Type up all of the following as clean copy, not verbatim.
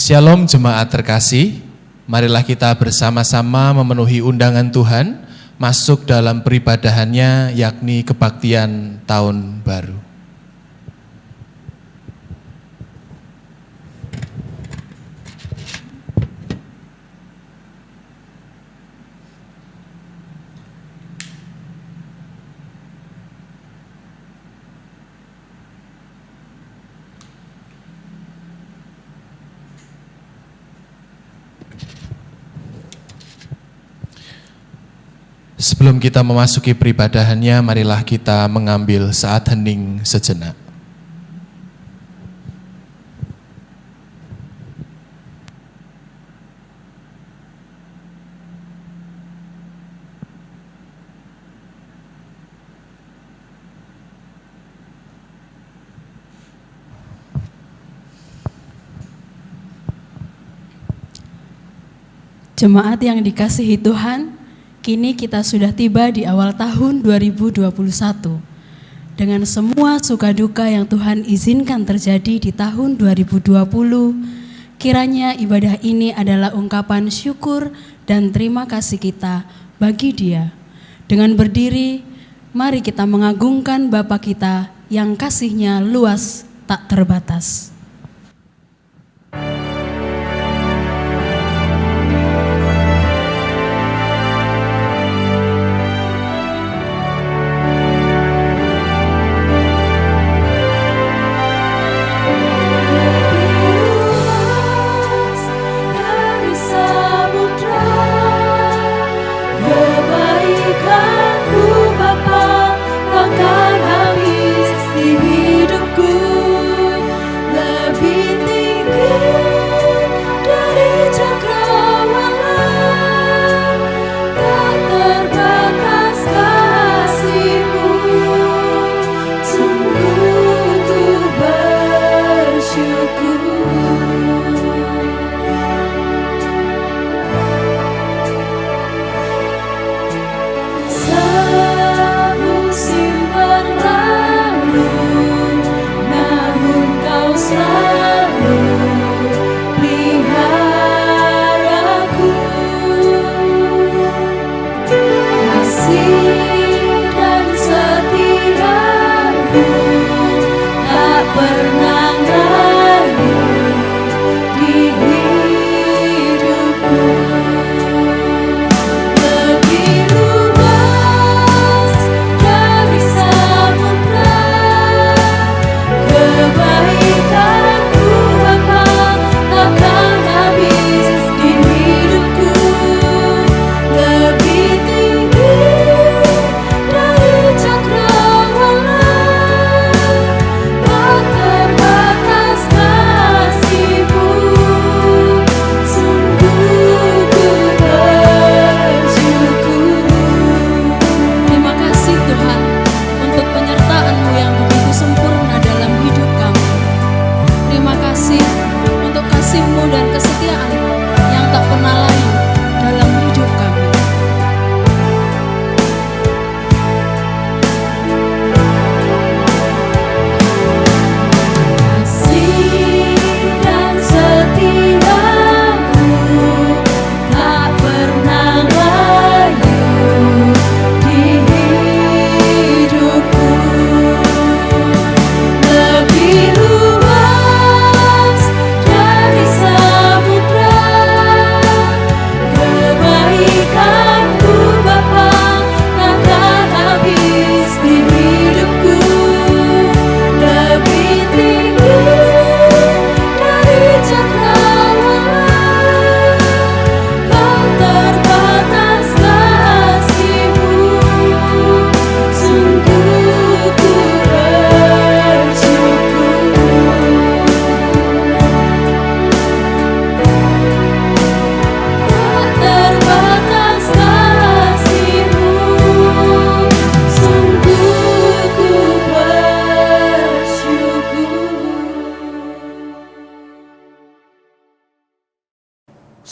Shalom jemaat terkasih, marilah kita bersama-sama memenuhi undangan Tuhan masuk dalam peribadahannya, yakni kebaktian tahun baru. Sebelum kita memasuki peribadahannya, marilah kita mengambil saat hening sejenak. Jemaat yang dikasihi Tuhan, kini kita sudah tiba di awal tahun 2021. Dengan semua suka duka yang Tuhan izinkan terjadi di tahun 2020, kiranya ibadah ini adalah ungkapan syukur dan terima kasih kita bagi Dia. Dengan berdiri, mari kita mengagungkan Bapa kita yang kasih-Nya luas tak terbatas.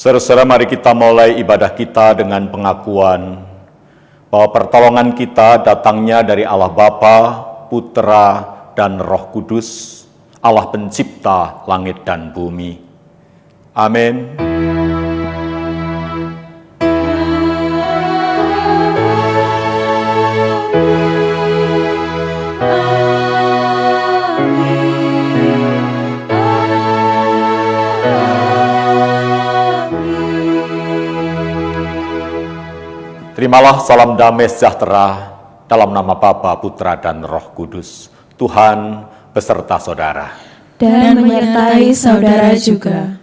Saudara-saudara, mari kita mulai ibadah kita dengan pengakuan bahwa pertolongan kita datangnya dari Allah Bapa, Putra, dan Roh Kudus, Allah pencipta langit dan bumi. Amin. Terimalah salam damai sejahtera dalam nama Bapa, Putra, dan Roh Kudus. Tuhan beserta saudara. Dan menyertai saudara juga.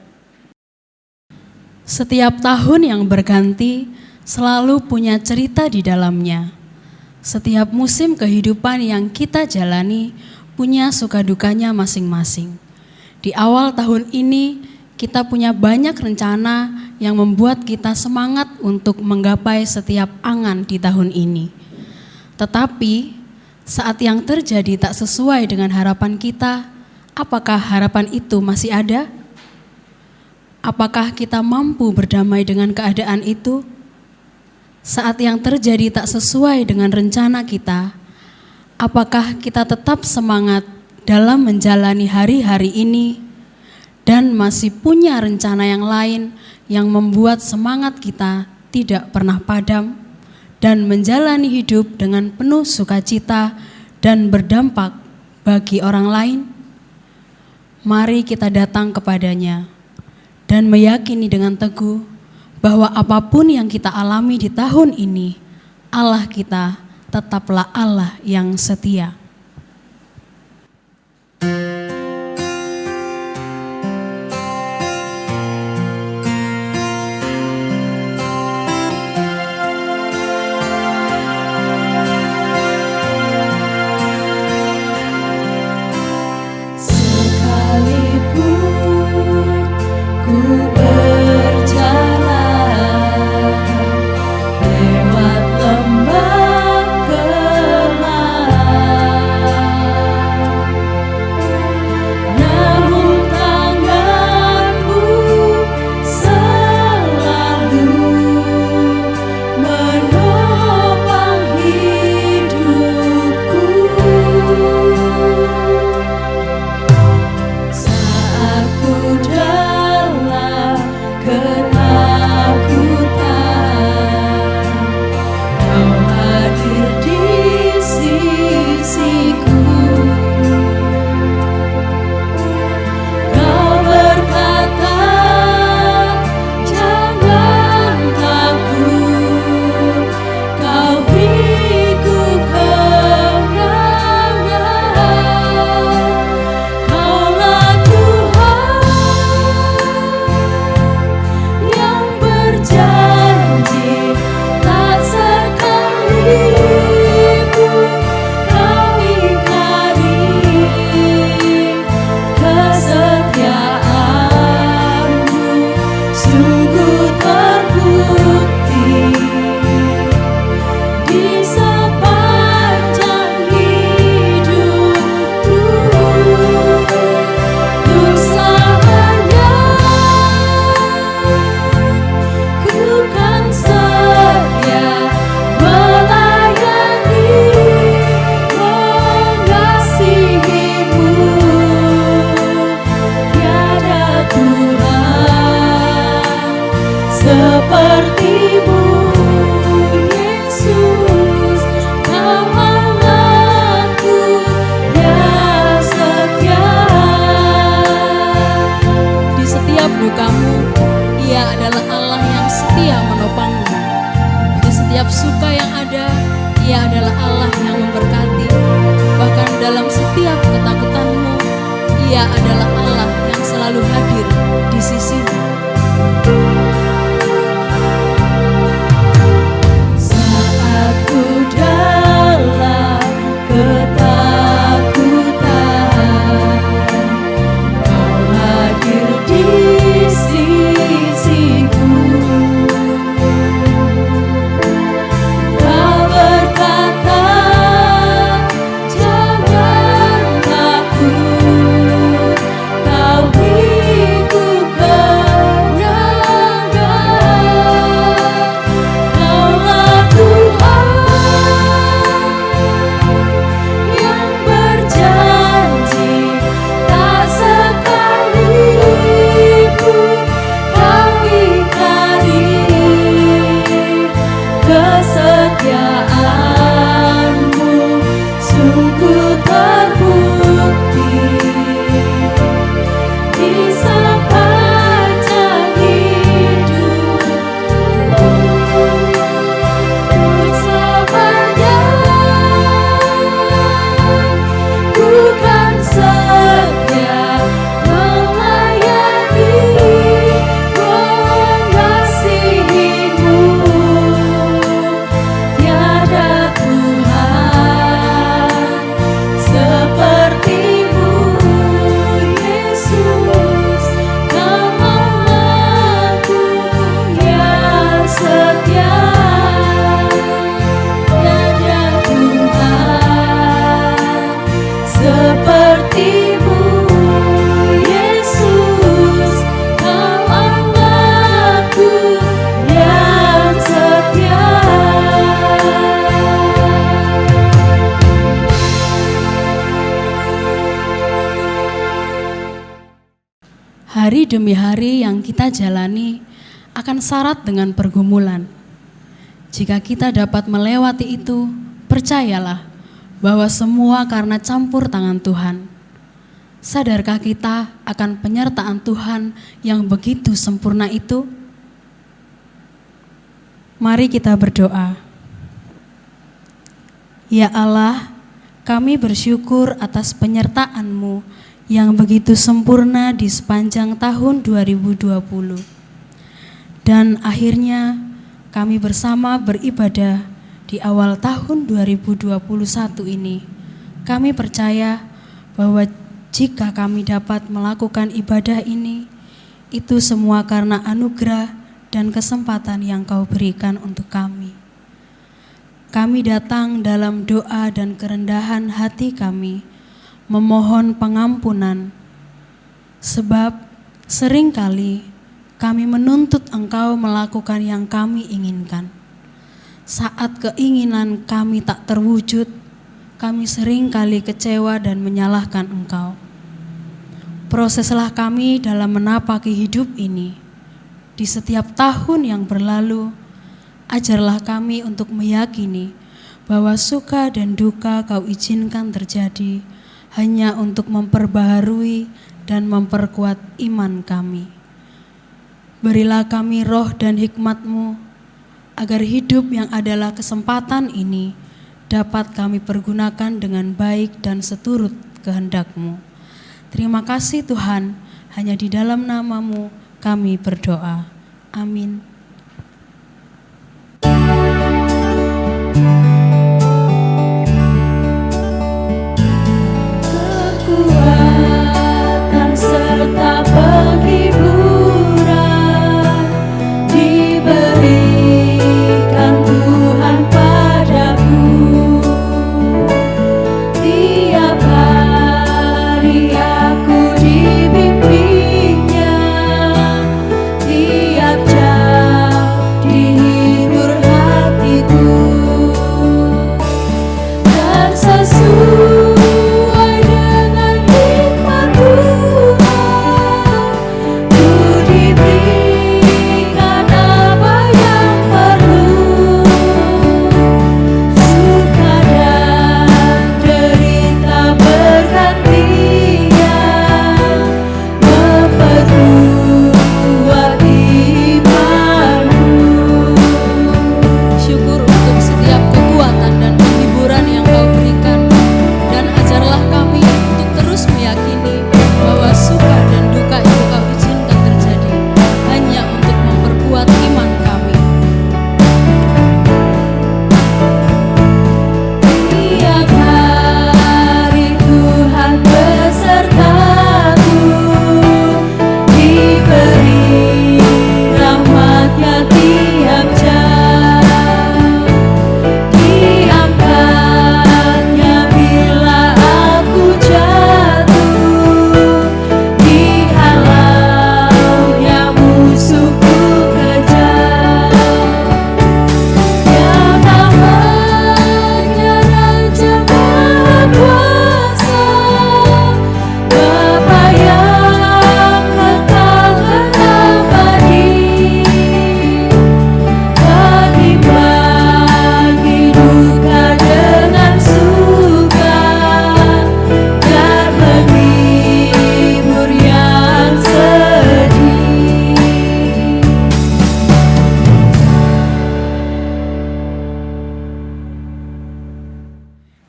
Setiap tahun yang berganti selalu punya cerita di dalamnya. Setiap musim kehidupan yang kita jalani punya suka dukanya masing-masing. Di awal tahun ini kita punya banyak rencana yang membuat kita semangat untuk menggapai setiap angan di tahun ini. Tetapi saat yang terjadi tak sesuai dengan harapan kita, apakah harapan itu masih ada? Apakah kita mampu berdamai dengan keadaan itu? Saat yang terjadi tak sesuai dengan rencana kita, apakah kita tetap semangat dalam menjalani hari-hari ini dan masih punya rencana yang lain yang membuat semangat kita tidak pernah padam dan menjalani hidup dengan penuh sukacita dan berdampak bagi orang lain? Mari kita datang kepadanya dan meyakini dengan teguh bahwa apapun yang kita alami di tahun ini, Allah kita tetaplah Allah yang setia. Kesetiaanmu sungguh terbukti di sepanjang hidupku. Sepanjang ku kan setia melayani, mengasihimu. Tiada Tuhan sepertimu, Yesus, Allahku yang setia. Tiada Tuhan sepertimu, Yesus, Allahku yang setia. Hari demi hari yang kita jalani akan syarat dengan pergumulan. Jika kita dapat melewati itu, percayalah bahwa semua karena campur tangan Tuhan. Sadarkah kita akan penyertaan Tuhan yang begitu sempurna itu? Mari kita berdoa. Ya Allah, kami bersyukur atas penyertaan-Mu yang begitu sempurna di sepanjang tahun 2020. Dan akhirnya kami bersama beribadah di awal tahun 2021 ini. Kami percaya bahwa jika kami dapat melakukan ibadah ini, itu semua karena anugerah dan kesempatan yang Kau berikan untuk kami. Kami datang dalam doa dan kerendahan hati kami, memohon pengampunan, sebab seringkali kami menuntut Engkau melakukan yang kami inginkan. Saat keinginan kami tak terwujud, kami seringkali kecewa dan menyalahkan Engkau. Proseslah kami dalam menapaki hidup ini. Di setiap tahun yang berlalu, ajarlah kami untuk meyakini bahwa suka dan duka Kau izinkan terjadi hanya untuk memperbaharui dan memperkuat iman kami. Berilah kami roh dan hikmat-Mu, agar hidup yang adalah kesempatan ini dapat kami pergunakan dengan baik dan seturut kehendak-Mu. Terima kasih Tuhan, hanya di dalam nama-Mu kami berdoa. Amin. Kekuatan serta penghiburan diberikan Tuhan padaku. Tiap hari aku dibimbingnya, tiap jam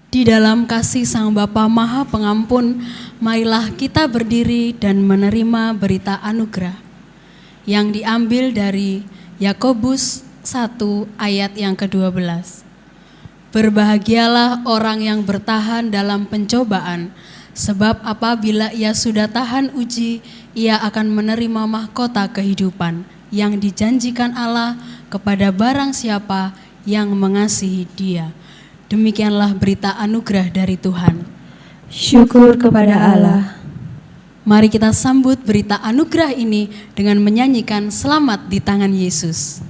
Di dalam kasih Sang Bapa Maha Pengampun, marilah kita berdiri dan menerima berita anugerah yang diambil dari Yakobus 1 ayat yang ke-12. Berbahagialah orang yang bertahan dalam pencobaan, sebab apabila ia sudah tahan uji, ia akan menerima mahkota kehidupan yang dijanjikan Allah kepada barang siapa yang mengasihi Dia. Demikianlah berita anugerah dari Tuhan. Syukur kepada Allah. Mari kita sambut berita anugerah ini dengan menyanyikan Selamat di Tangan Yesus.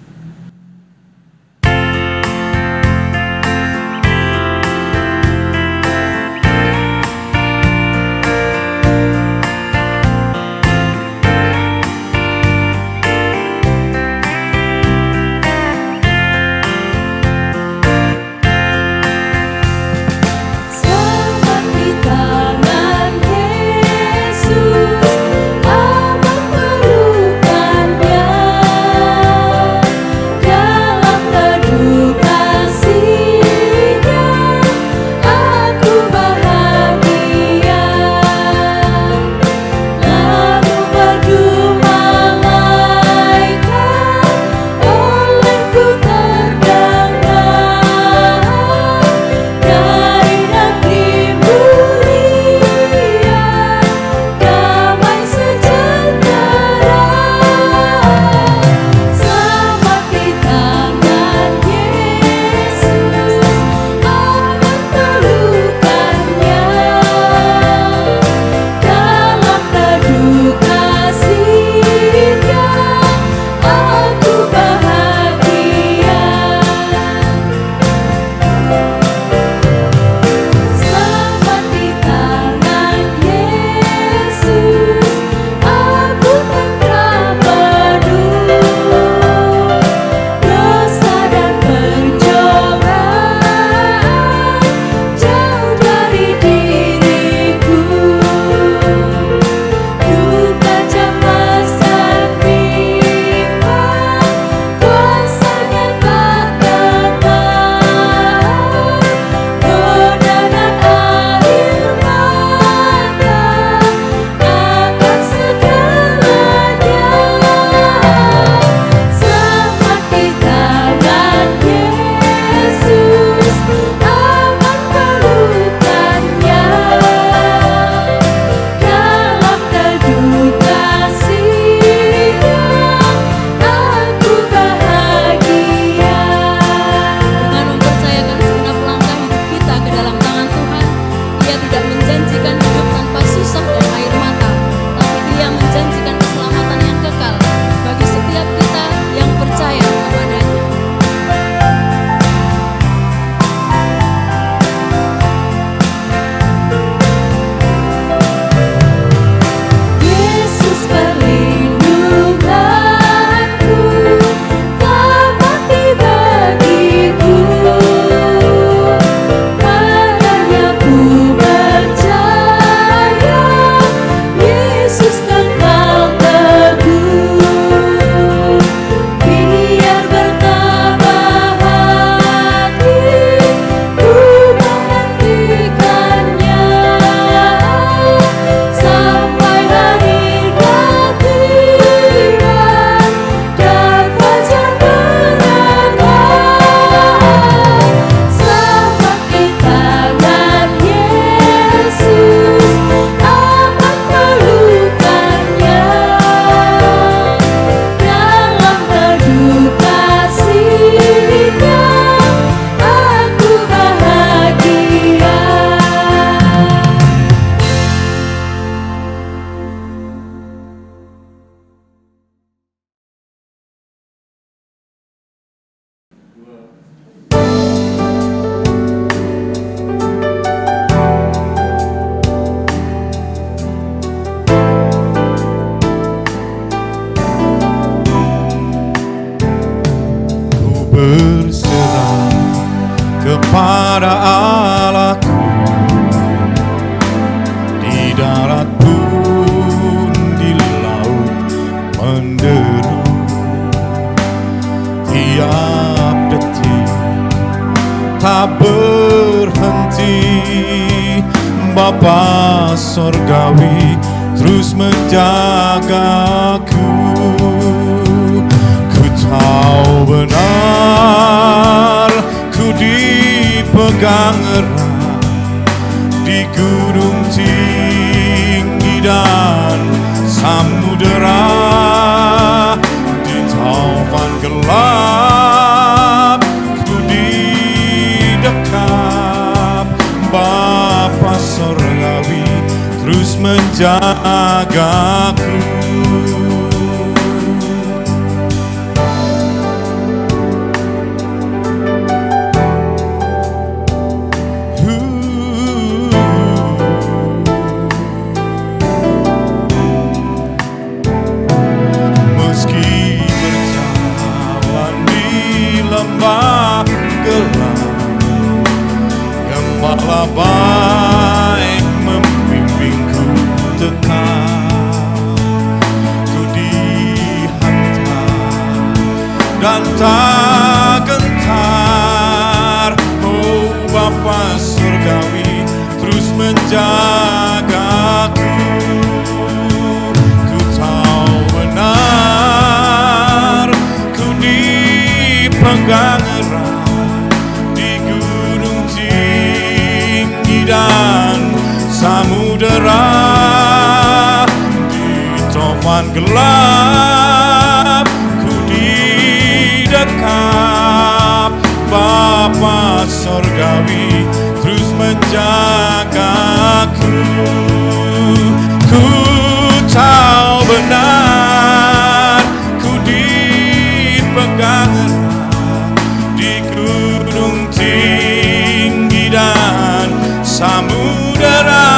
kepada Allahku, di darat pun di laut menderu. Tiap detik tak berhenti Bapa Sorgawi terus menjagaku. Ku tahu benar, ku dipegang erat di gunung tinggi dan samudera, di taufan gelap ku didekap. Bapa Sorgawi terus menjagaku. Meski berjalan di lembah gelap, Gembala baik membimbingku tetap. Ku dihantar dan tak gentar. Oh Bapa Surgawi terus menjagaku. Ku tahu benar, ku dipegang erat di gunung tinggi dan samudera, di taufan gelap ku didekap. Bapa Sorgawi terus menjagaku. Ku tahu benar, ku dipegang erat di gunung tinggi dan samudera,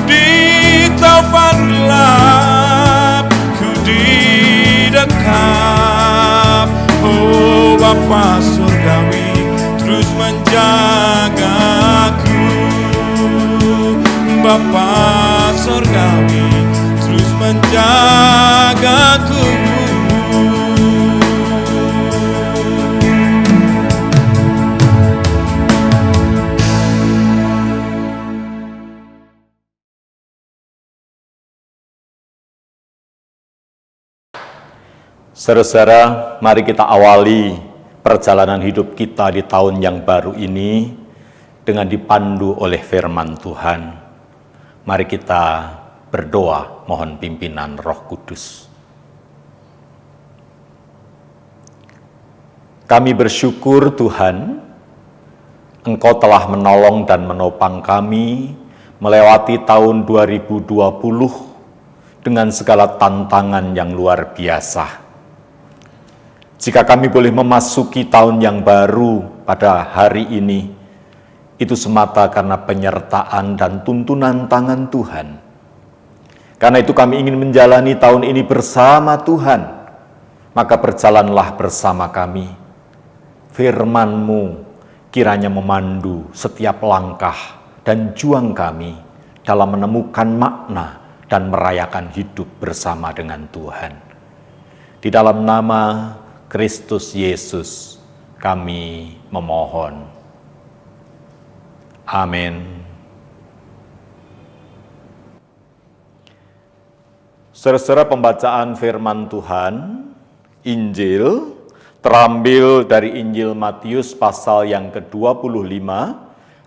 di taufan gelap ku didekap. Oh Bapa Surgawi terus menjagaku. Bapa Surgawi terus menjagaku. Saudara-saudara, mari kita awali perjalanan hidup kita di tahun yang baru ini dengan dipandu oleh firman Tuhan. Mari kita berdoa mohon pimpinan Roh Kudus. Kami bersyukur Tuhan, Engkau telah menolong dan menopang kami melewati tahun 2020 dengan segala tantangan yang luar biasa. Jika kami boleh memasuki tahun yang baru pada hari ini, itu semata karena penyertaan dan tuntunan tangan Tuhan. Karena itu kami ingin menjalani tahun ini bersama Tuhan, maka berjalanlah bersama kami. Firman-Mu kiranya memandu setiap langkah dan juang kami dalam menemukan makna dan merayakan hidup bersama dengan Tuhan. Di dalam nama Kristus Yesus kami memohon. Amin. Saudara-saudara, pembacaan firman Tuhan, Injil, terambil dari Injil Matius pasal yang ke-25,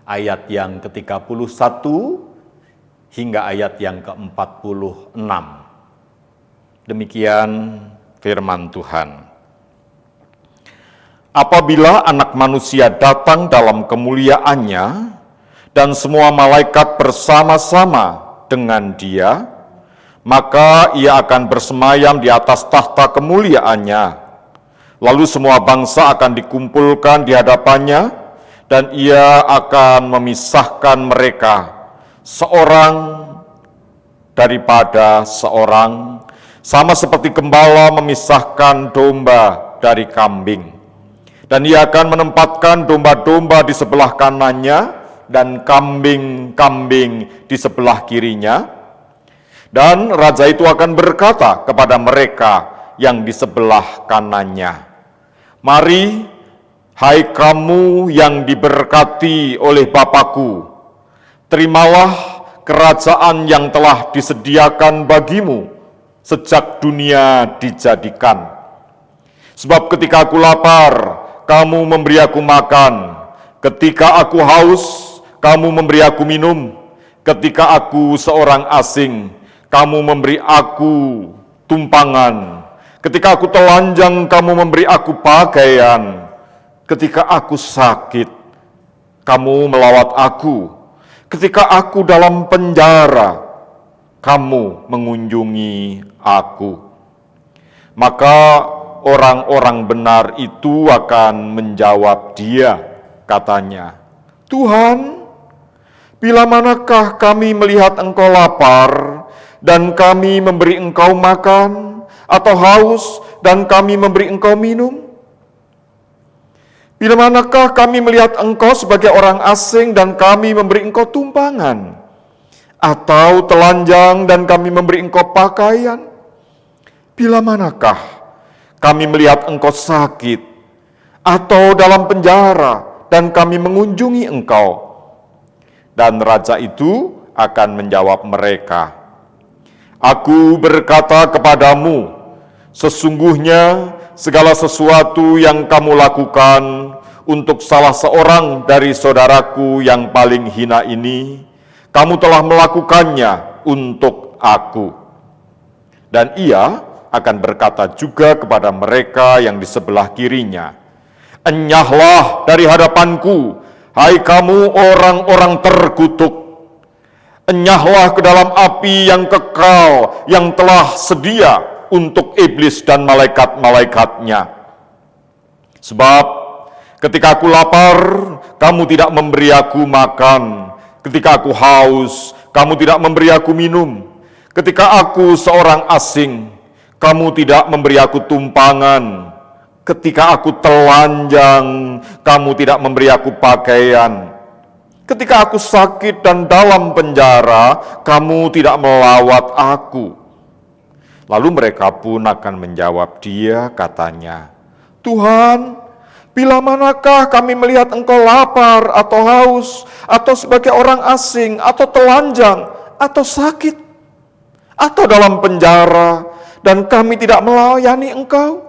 ayat yang ke-31 hingga ayat yang ke-46. Demikian firman Tuhan. Apabila Anak Manusia datang dalam kemuliaannya dan semua malaikat bersama-sama dengan Dia, maka Ia akan bersemayam di atas tahta kemuliaannya. Lalu semua bangsa akan dikumpulkan di hadapannya, dan Ia akan memisahkan mereka seorang daripada seorang, sama seperti gembala memisahkan domba dari kambing. Dan Ia akan menempatkan domba-domba di sebelah kanannya dan kambing-kambing di sebelah kirinya. Dan Raja itu akan berkata kepada mereka yang di sebelah kanannya, "Mari, Hai kamu yang diberkati oleh Bapa-Ku, terimalah kerajaan yang telah disediakan bagimu sejak dunia dijadikan. Sebab ketika aku lapar, kamu memberi aku makan. Ketika aku haus, kamu memberi aku minum. Ketika aku seorang asing, kamu memberi aku tumpangan. Ketika aku telanjang, kamu memberi aku pakaian. Ketika aku sakit, kamu melawat aku. Ketika aku dalam penjara, kamu mengunjungi aku. Maka orang-orang benar itu akan menjawab dia, katanya, Tuhan, bila manakah kami melihat Engkau lapar dan kami memberi Engkau makan, atau haus dan kami memberi Engkau minum? Bila manakah kami melihat Engkau sebagai orang asing dan kami memberi Engkau tumpangan, atau telanjang dan kami memberi Engkau pakaian? Bila manakah kami melihat Engkau sakit, atau dalam penjara dan kami mengunjungi Engkau? Dan raja itu akan menjawab mereka, Aku berkata kepadamu, sesungguhnya segala sesuatu yang kamu lakukan untuk salah seorang dari saudaraku yang paling hina ini, kamu telah melakukannya untuk aku. Dan ia akan berkata juga kepada mereka yang di sebelah kirinya, Enyahlah dari hadapanku, hai kamu orang-orang terkutuk. Enyahlah ke dalam api yang kekal yang telah sedia untuk iblis dan malaikat-malaikatnya. Sebab ketika aku lapar, kamu tidak memberi aku makan. Ketika aku haus, kamu tidak memberi aku minum. Ketika aku seorang asing, kamu tidak memberi aku tumpangan. Ketika aku telanjang, kamu tidak memberi aku pakaian. Ketika aku sakit dan dalam penjara, kamu tidak melawat aku. Lalu mereka pun akan menjawab dia, katanya, Tuhan, bila manakah kami melihat Engkau lapar atau haus, atau sebagai orang asing, atau telanjang, atau sakit, atau dalam penjara, dan kami tidak melayani Engkau?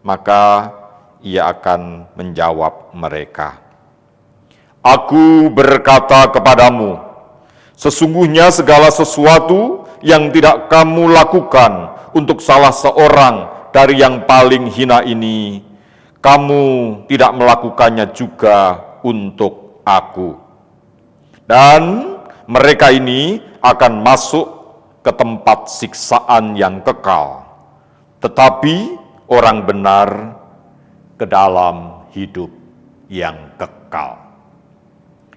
Maka ia akan menjawab mereka, Aku berkata kepadamu, sesungguhnya segala sesuatu yang tidak kamu lakukan untuk salah seorang dari yang paling hina ini, kamu tidak melakukannya juga untuk aku. Dan mereka ini akan masuk ke tempat siksaan yang kekal, tetapi orang benar ke dalam hidup yang kekal.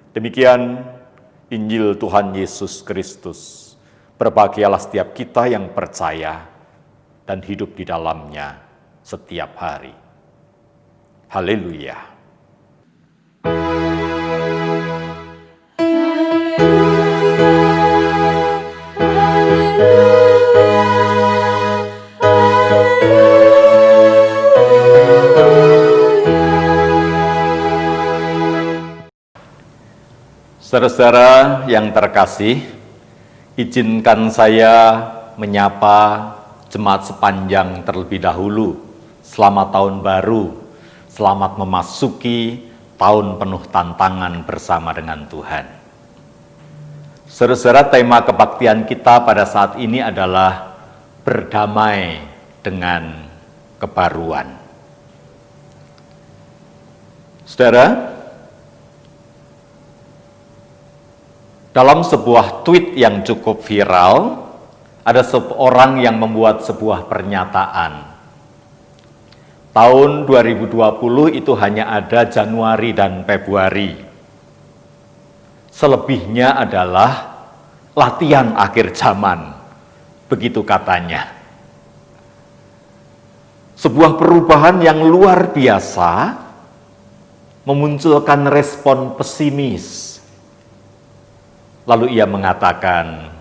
Demikian Injil Tuhan Yesus Kristus. Berbahagialah setiap kita yang percaya dan hidup di dalamnya setiap hari. Haleluya. Saudara-saudara yang terkasih, izinkan saya menyapa jemaat sepanjang terlebih dahulu. Selamat tahun baru, selamat memasuki tahun penuh tantangan bersama dengan Tuhan. Saudara-saudara, tema kebaktian kita pada saat ini adalah berdamai dengan kebaruan. Saudara, dalam sebuah tweet yang cukup viral, ada seorang yang membuat sebuah pernyataan. Tahun 2020 itu hanya ada Januari dan Februari. Selebihnya adalah latihan akhir zaman, begitu katanya. Sebuah perubahan yang luar biasa memunculkan respon pesimis. Lalu ia mengatakan,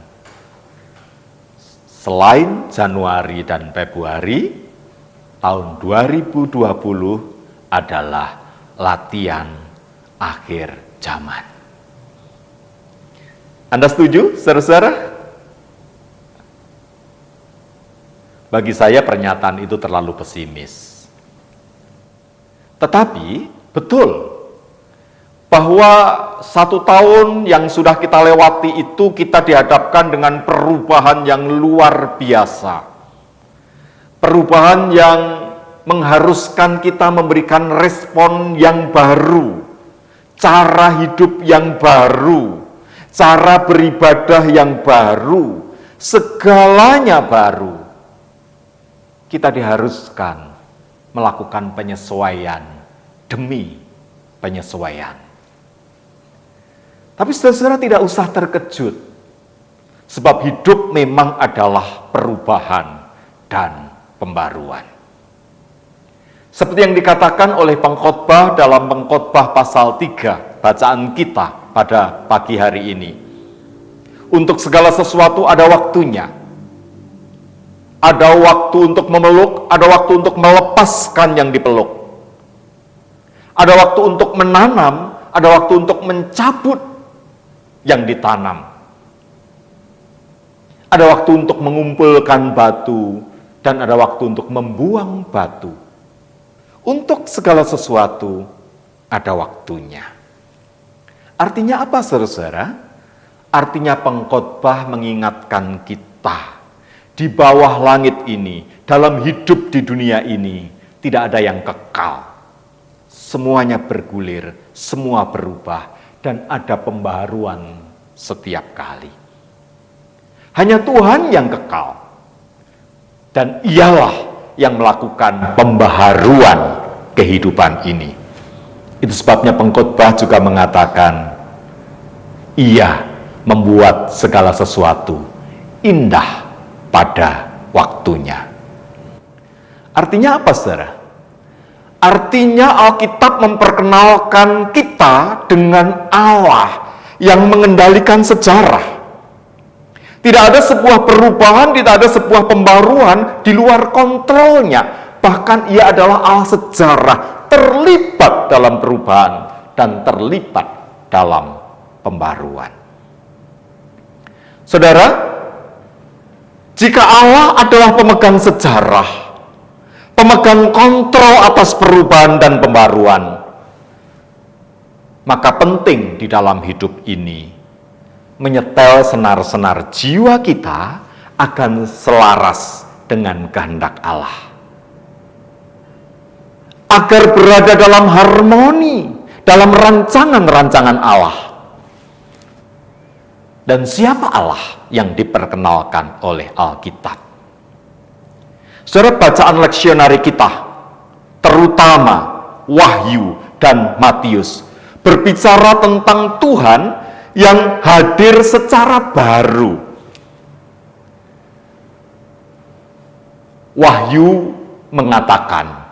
selain Januari dan Februari, tahun 2020 adalah latihan akhir zaman. Anda setuju, saudara-saudara? Bagi saya pernyataan itu terlalu pesimis. Tetapi betul bahwa 1 tahun yang sudah kita lewati itu kita dihadapkan dengan perubahan yang luar biasa. Perubahan yang mengharuskan kita memberikan respon yang baru, cara hidup yang baru, cara beribadah yang baru, segalanya baru. Kita diharuskan melakukan penyesuaian demi penyesuaian. Tapi saudara tidak usah terkejut, sebab hidup memang adalah perubahan dan pembaruan. Seperti yang dikatakan oleh pengkhotbah dalam pengkhotbah pasal 3, bacaan kita pada pagi hari ini. Untuk segala sesuatu ada waktunya. Ada waktu untuk memeluk, ada waktu untuk melepaskan yang dipeluk. Ada waktu untuk menanam, ada waktu untuk mencabut yang ditanam. Ada waktu untuk mengumpulkan batu, dan ada waktu untuk membuang batu. Untuk segala sesuatu ada waktunya. Artinya apa, saudara-saudara? Artinya pengkhotbah mengingatkan kita, di bawah langit ini, dalam hidup di dunia ini, tidak ada yang kekal. Semuanya bergulir, semua berubah, dan ada pembaharuan setiap kali. Hanya Tuhan yang kekal, dan ialah yang melakukan pembaharuan kehidupan ini. Itu sebabnya pengkhotbah juga mengatakan, Ia membuat segala sesuatu indah pada waktunya. Artinya apa, saudara? Artinya Alkitab memperkenalkan kita dengan Allah yang mengendalikan sejarah. Tidak ada sebuah perubahan, tidak ada sebuah pembaruan di luar kontrolnya. Bahkan Ia adalah Allah sejarah, terlibat dalam perubahan dan terlibat dalam pembaruan. Saudara, jika Allah adalah pemegang sejarah, pemegang kontrol atas perubahan dan pembaruan, maka penting di dalam hidup ini menyetel senar-senar jiwa kita akan selaras dengan kehendak Allah. Agar berada dalam harmoni, dalam rancangan-rancangan Allah. Dan siapa Allah yang diperkenalkan oleh Alkitab? Saudara, bacaan leksionari kita, terutama Wahyu dan Matius, berbicara tentang Tuhan yang hadir secara baru. Wahyu mengatakan,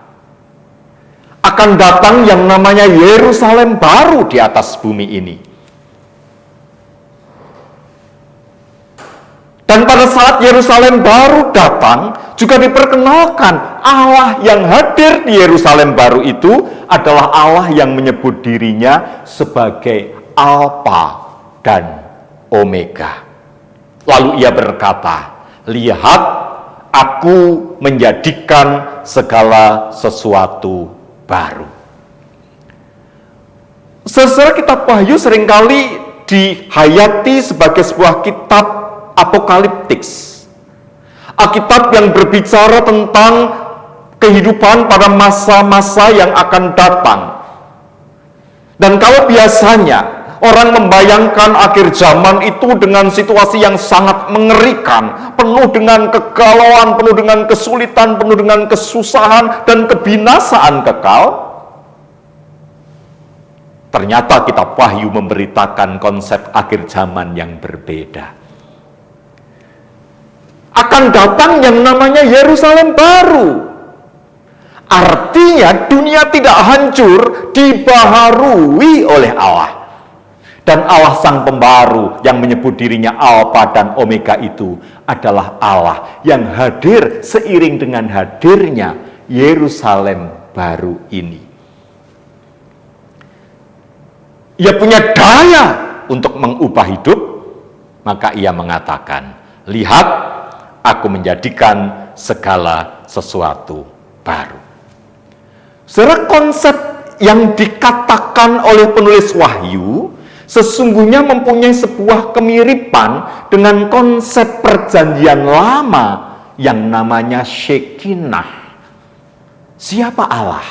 akan datang yang namanya Yerusalem baru di atas bumi ini. Dan pada saat Yerusalem baru datang, juga diperkenalkan Allah yang hadir di Yerusalem baru itu adalah Allah yang menyebut dirinya sebagai Alfa dan Omega. Lalu Ia berkata, lihat, aku menjadikan segala sesuatu baru. Saudara, kitab Wahyu seringkali dihayati sebagai sebuah kitab apokaliptis. Alkitab yang berbicara tentang kehidupan pada masa-masa yang akan datang. Dan kalau biasanya orang membayangkan akhir zaman itu dengan situasi yang sangat mengerikan, penuh dengan kegalauan, penuh dengan kesulitan, penuh dengan kesusahan dan kebinasaan kekal, ternyata kitab Wahyu memberitakan konsep akhir zaman yang berbeda. Akan datang yang namanya Yerusalem baru. Artinya dunia tidak hancur, dibaharui oleh Allah. Dan Allah sang pembaru yang menyebut dirinya Alfa dan Omega itu adalah Allah yang hadir seiring dengan hadirnya Yerusalem baru ini. Ia punya daya untuk mengubah hidup, maka ia mengatakan, lihat, aku menjadikan segala sesuatu baru. Saudara, konsep yang dikatakan oleh penulis Wahyu sesungguhnya mempunyai sebuah kemiripan dengan konsep perjanjian lama yang namanya Shekinah. Siapa Allah?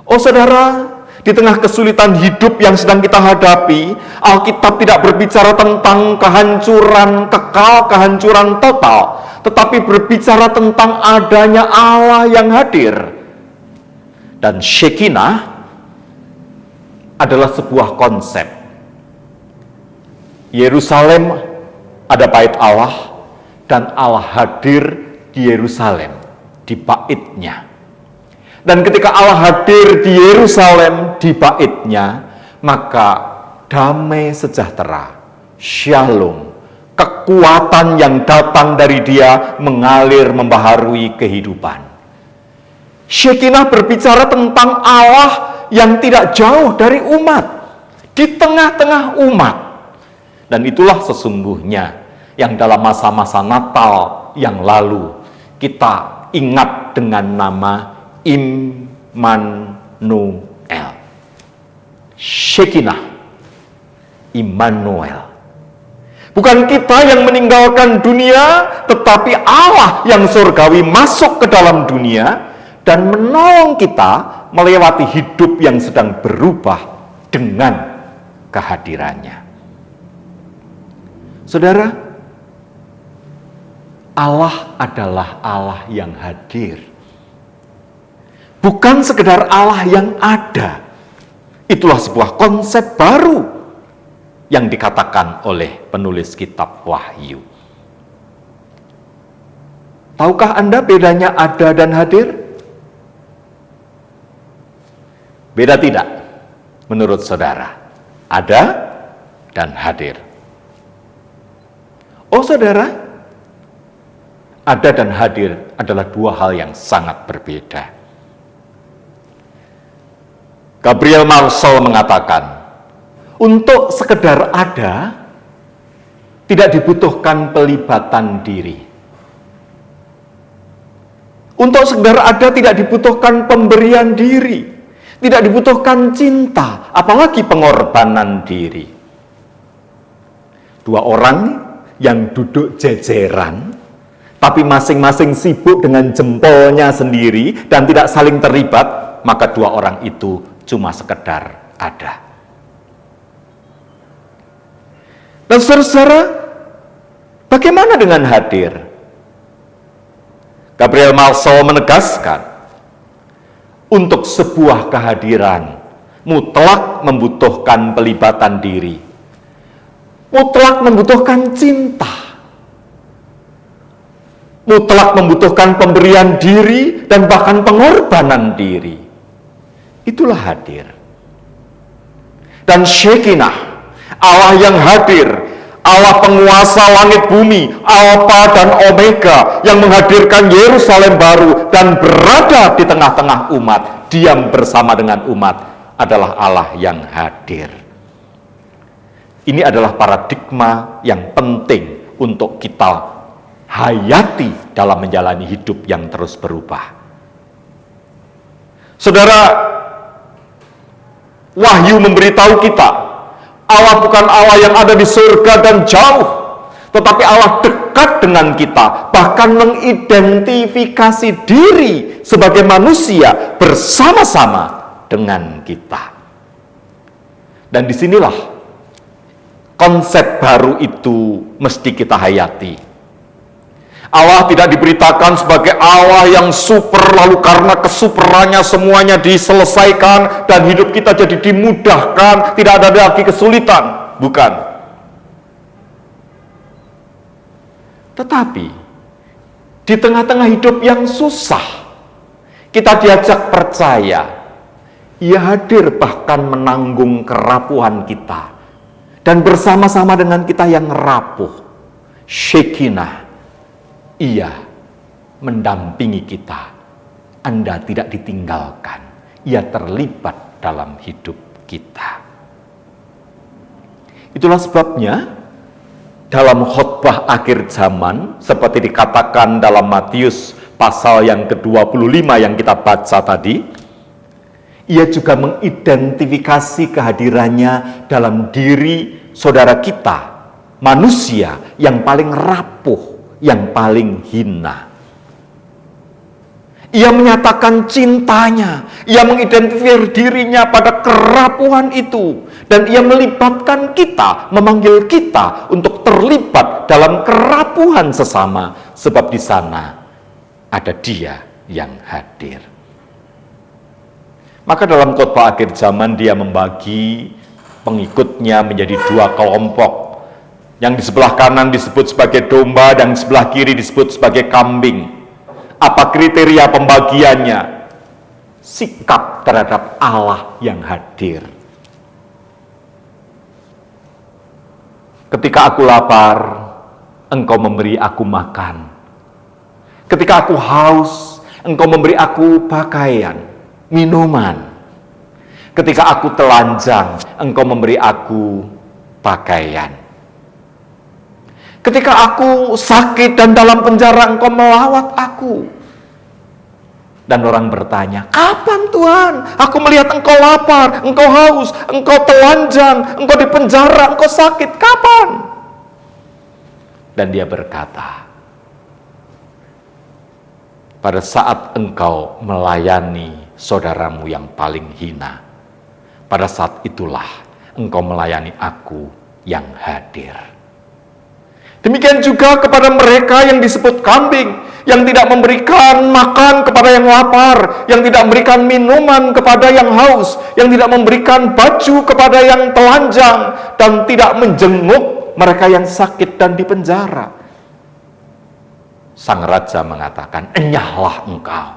Oh saudara, di tengah kesulitan hidup yang sedang kita hadapi, Alkitab tidak berbicara tentang kehancuran kekal, kehancuran total, tetapi berbicara tentang adanya Allah yang hadir. Dan Shekinah adalah sebuah konsep. Yerusalem ada bait Allah, dan Allah hadir di Yerusalem, di baitnya. Dan ketika Allah hadir di Yerusalem, di baitnya, maka damai sejahtera, shalom, kekuatan yang datang dari Dia mengalir membaharui kehidupan. Shekinah berbicara tentang Allah yang tidak jauh dari umat, di tengah-tengah umat. Dan itulah sesungguhnya yang dalam masa-masa Natal yang lalu kita ingat dengan nama Immanuel. Shekinah, Immanuel. Bukan kita yang meninggalkan dunia, tetapi Allah yang surgawi masuk ke dalam dunia dan menolong kita melewati hidup yang sedang berubah dengan kehadirannya. Saudara, Allah adalah Allah yang hadir. Bukan sekedar Allah yang ada. Itulah sebuah konsep baru yang dikatakan oleh penulis kitab Wahyu. Tahukah Anda bedanya ada dan hadir? Beda tidak? Menurut saudara, ada dan hadir. Oh saudara, ada dan hadir adalah dua hal yang sangat berbeda. Gabriel Marshall mengatakan, untuk sekedar ada, tidak dibutuhkan pelibatan diri. Untuk sekedar ada tidak dibutuhkan pemberian diri. Tidak dibutuhkan cinta, apalagi pengorbanan diri. Dua orang yang duduk jejeran, tapi masing-masing sibuk dengan jempolnya sendiri dan tidak saling terlibat, maka dua orang itu cuma sekedar ada. Dan saudara, bagaimana dengan hadir? Gabriel Marshall menegaskan, untuk sebuah kehadiran mutlak membutuhkan pelibatan diri, mutlak membutuhkan cinta, mutlak membutuhkan pemberian diri dan bahkan pengorbanan diri. Itulah hadir. Dan Shekinah, Allah yang hadir, Allah penguasa langit bumi, Alfa dan Omega, yang menghadirkan Yerusalem baru dan berada di tengah-tengah umat, diam bersama dengan umat, adalah Allah yang hadir. Ini adalah paradigma yang penting untuk kita hayati dalam menjalani hidup yang terus berubah. Saudara, Wahyu memberitahu kita, Allah bukan Allah yang ada di surga dan jauh, tetapi Allah dekat dengan kita, bahkan mengidentifikasi diri sebagai manusia bersama-sama dengan kita. Dan disinilah konsep baru itu mesti kita hayati. Allah tidak diberitakan sebagai Allah yang super, lalu karena kesuperannya semuanya diselesaikan dan hidup kita jadi dimudahkan, tidak ada lagi kesulitan. Bukan. Tetapi di tengah-tengah hidup yang susah, kita diajak percaya, Ia hadir bahkan menanggung kerapuhan kita dan bersama-sama dengan kita yang rapuh. Shekinah, Ia mendampingi kita. Anda tidak ditinggalkan. Ia terlibat dalam hidup kita. Itulah sebabnya dalam khotbah akhir zaman, seperti dikatakan dalam Matius pasal yang ke-25 yang kita baca tadi, ia juga mengidentifikasi kehadirannya dalam diri saudara kita, manusia yang paling rapuh, yang paling hina. Ia menyatakan cintanya, ia mengidentifikasi dirinya pada kerapuhan itu, dan ia melibatkan kita, memanggil kita untuk terlibat dalam kerapuhan sesama, sebab di sana ada Dia yang hadir. Maka dalam khotbah akhir zaman dia membagi pengikutnya menjadi dua kelompok. Yang di sebelah kanan disebut sebagai domba dan di sebelah kiri disebut sebagai kambing. Apa kriteria pembagiannya? Sikap terhadap Allah yang hadir. Ketika aku lapar, Engkau memberi aku makan. Ketika aku haus, Engkau memberi aku pakaian, minuman. Ketika aku telanjang, Engkau memberi aku pakaian. Ketika aku sakit dan dalam penjara, Engkau melawat aku. Dan orang bertanya, kapan Tuhan aku melihat Engkau lapar, Engkau haus, Engkau telanjang, Engkau di penjara, Engkau sakit, kapan? Dan dia berkata, pada saat Engkau melayani saudaramu yang paling hina, pada saat itulah Engkau melayani aku yang hadir. Demikian juga kepada mereka yang disebut kambing, yang tidak memberikan makan kepada yang lapar, yang tidak memberikan minuman kepada yang haus, yang tidak memberikan baju kepada yang telanjang, dan tidak menjenguk mereka yang sakit dan di penjara. Sang Raja mengatakan, enyahlah engkau,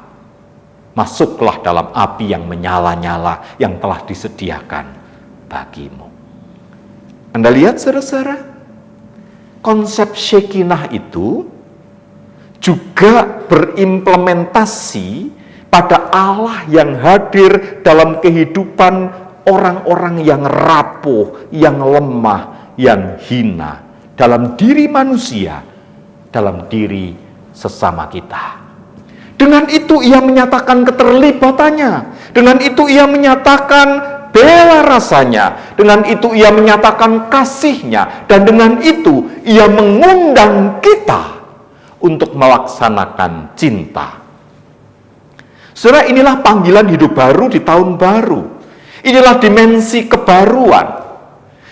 masuklah dalam api yang menyala-nyala yang telah disediakan bagimu. Anda lihat saudara-saudara, konsep Shekinah itu juga berimplementasi pada Allah yang hadir dalam kehidupan orang-orang yang rapuh, yang lemah, yang hina, dalam diri manusia, dalam diri sesama kita. Dengan itu ia menyatakan keterlibatannya, dengan itu ia menyatakan bela rasanya, dengan itu ia menyatakan kasihnya, dan dengan itu ia mengundang kita untuk melaksanakan cinta. Saudara, inilah panggilan hidup baru di tahun baru. Inilah dimensi kebaruan.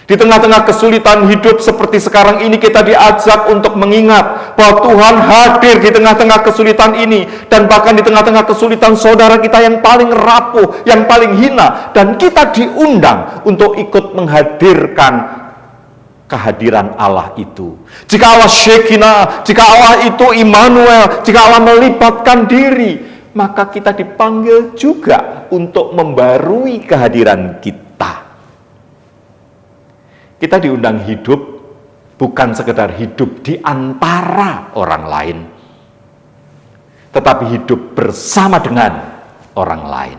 Di tengah-tengah kesulitan hidup seperti sekarang ini, kita diajak untuk mengingat bahwa Tuhan hadir di tengah-tengah kesulitan ini, dan bahkan di tengah-tengah kesulitan saudara kita yang paling rapuh, yang paling hina, dan kita diundang untuk ikut menghadirkan kehadiran Allah itu. Jika Allah Shekinah, jika Allah itu Immanuel, jika Allah melibatkan diri, maka kita dipanggil juga untuk membarui kehadiran kita. Kita diundang hidup bukan sekedar hidup di antara orang lain, tetapi hidup bersama dengan orang lain.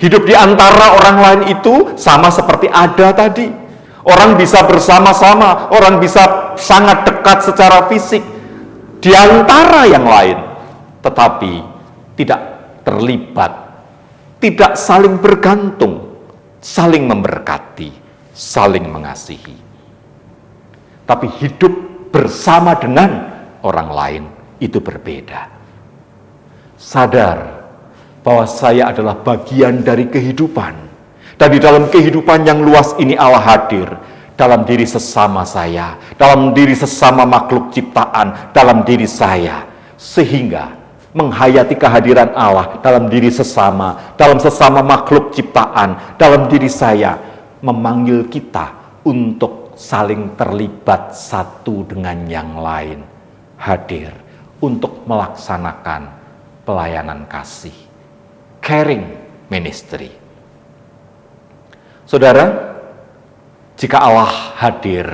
Hidup di antara orang lain itu sama seperti ada tadi. Orang bisa bersama-sama, orang bisa sangat dekat secara fisik di antara yang lain, tetapi tidak terlibat, tidak saling bergantung, saling memberkati, saling mengasihi. Tapi hidup bersama dengan orang lain itu berbeda. Sadar bahwa saya adalah bagian dari kehidupan, dan di dalam kehidupan yang luas ini Allah hadir dalam diri sesama saya, dalam diri sesama makhluk ciptaan, dalam diri saya, sehingga menghayati kehadiran Allah dalam diri sesama, dalam sesama makhluk ciptaan, dalam diri saya, memanggil kita untuk saling terlibat satu dengan yang lain, hadir untuk melaksanakan pelayanan kasih, caring ministry. Saudara, jika Allah hadir,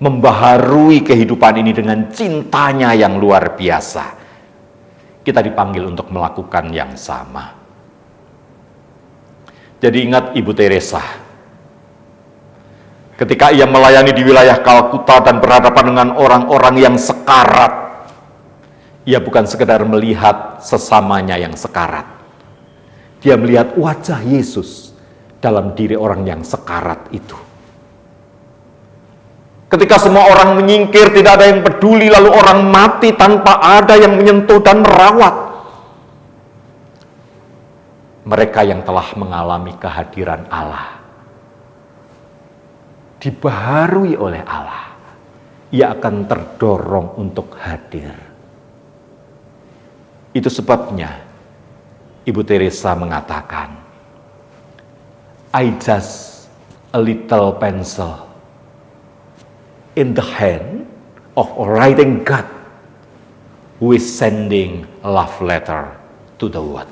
membaharui kehidupan ini dengan cintanya yang luar biasa, kita dipanggil untuk melakukan yang sama. Jadi ingat Ibu Teresa, Ketika ia melayani di wilayah Kalkuta dan berhadapan dengan orang-orang yang sekarat, ia bukan sekedar melihat sesamanya yang sekarat. Dia melihat wajah Yesus dalam diri orang yang sekarat itu. Ketika semua orang menyingkir, tidak ada yang peduli, lalu orang mati tanpa ada yang menyentuh dan merawat. Mereka yang telah mengalami kehadiran Allah, dibaharui oleh Allah, ia akan terdorong untuk hadir. Itu sebabnya Ibu Teresa mengatakan, I just a little pencil in the hand of a writing God who is sending a love letter to the world.